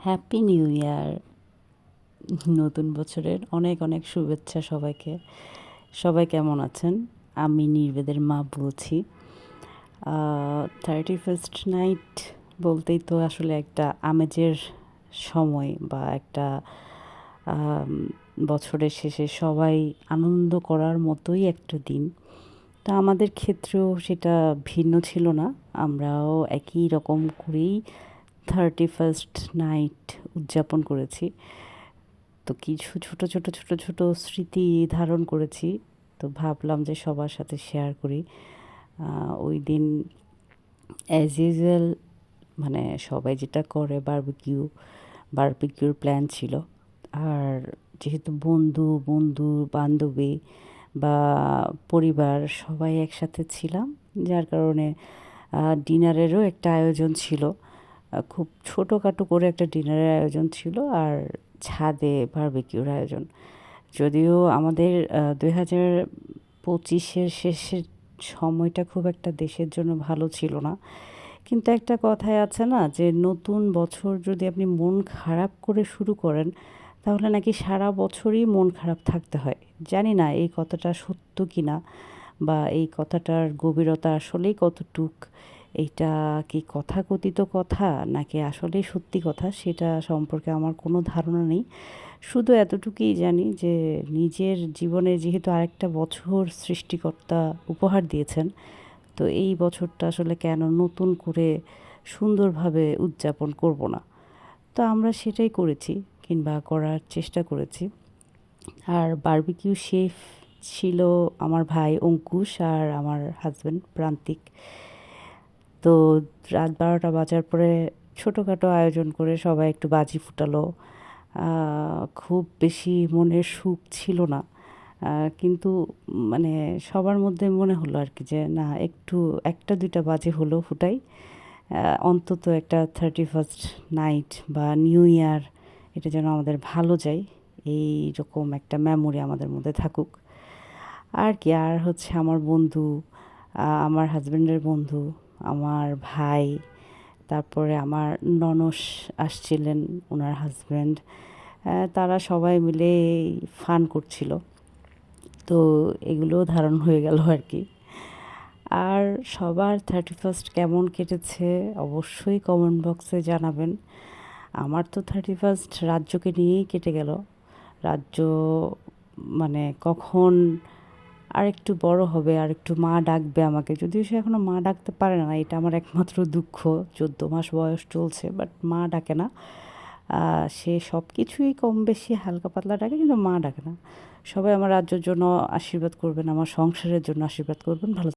Happy new year! নতুন বছরের অনেক অনেক শুভেচ্ছা সবাইকে। সবাই কেমন আছেন? আমি নির্বেদের মা বলছি। 31st নাইট বলতেই তো আসলে একটা আমেজের সময় বা একটা আম বছরের শেষে সবাই আনন্দ করার মতোই একটা দিন। তা আমাদের ক্ষেত্রেও সেটা ভিন্ন ছিল না। আমরাও একই রকম করেই 31st নাইট উদযাপন করেছি। তো কিছু ছোট স্মৃতি ধারণ করেছি। তো ভাবলাম যে সবার সাথে শেয়ার করি। ওই দিন অ্যাজ ইউজুয়াল মানে সবাই যেটা করে বারবিকিউর প্ল্যান ছিল। আর যেহেতু বন্ধু-বান্ধবী বা পরিবার সবাই একসাথে ছিলাম, যার কারণে ডিনারেরও একটা আয়োজন ছিল। খুব ছোটোখাটো করে একটা ডিনারের আয়োজন ছিল আর ছাদে বারবিকিউর আয়োজন। যদিও আমাদের 2025-এর শেষের সময়টা খুব একটা দেশের জন্য ভালো ছিল না। কিন্তু একটা কথায় আছে না যে নতুন বছর যদি আপনি মন খারাপ করে শুরু করেন, তাহলে নাকি সারা বছরই মন খারাপ থাকতে হয়। জানি না এই কথাটা সত্য কিনা বা এই কথাটার গভীরতা আসলেই কতটুক। এইটা কি তথাকথিত কথা নাকি আসলেই সত্যি কথা সেটা সম্পর্কে আমার কোনো ধারণা নেই। শুধু এতটুকুই জানি যে নিজের জীবনে যেহেতু আরেকটা বছর সৃষ্টিকর্তা উপহার দিয়েছেন, তো এই বছরটা আসলে কেন নতুন করে সুন্দরভাবে উদযাপন করব না? তো আমরা সেটাই করেছি কিংবা করার চেষ্টা করেছি। আর বারবিকিউ শেফ ছিল আমার ভাই অঙ্কুশ আর আমার হাসব্যান্ড প্রান্তিক। তো রাত 12টা বাজার পরে ছোটোখাটো আয়োজন করে সবাই একটু বাজি ফুটালো। খুব বেশি মনের সুখ ছিল না। কিন্তু মানে সবার মধ্যে মনে হলো আর কি যে না একটু 1টা 2টা বাজে হলেও ফুটাই। অন্তত একটা 31st নাইট বা নিউ ইয়ার এটা যেন আমাদের ভালো যায়। এইরকম একটা মেমোরি আমাদের মধ্যে থাকুক। আর কি আর হচ্ছে আমার বন্ধু, আমার হাসব্যান্ডের বন্ধু, আমার ভাই, তারপরে আমার ননস আসছিলেন, উনার হাসব্যান্ড। তারা সবাই মিলে ফান করছিল। তো এগুলোও ধারণ হয়ে গেল আর কি। আর সবার 31st কেমন কেটেছে অবশ্যই কমেন্ট বক্সে জানাবেন। আমার তো 31st রাজ্যকে নিয়েই কেটে গেল। রাজ্য মানে কখন আরেকটু বড় হবে, আরেকটু মা ডাকবে আমাকে। যদিও সে এখনো মা ডাকতে পারে না, এটা আমার একমাত্র দুঃখ। 14 মাস বয়স চলছে, বাট মা ডাকে না। সে সব কিছুই কম বেশি হালকা পাতলা ডাকে, কিন্তু মা ডাকে না। সবাই আমার রাজ্যর জন্য আশীর্বাদ করবেন, আমার সংসারের জন্য আশীর্বাদ করবেন। ভালো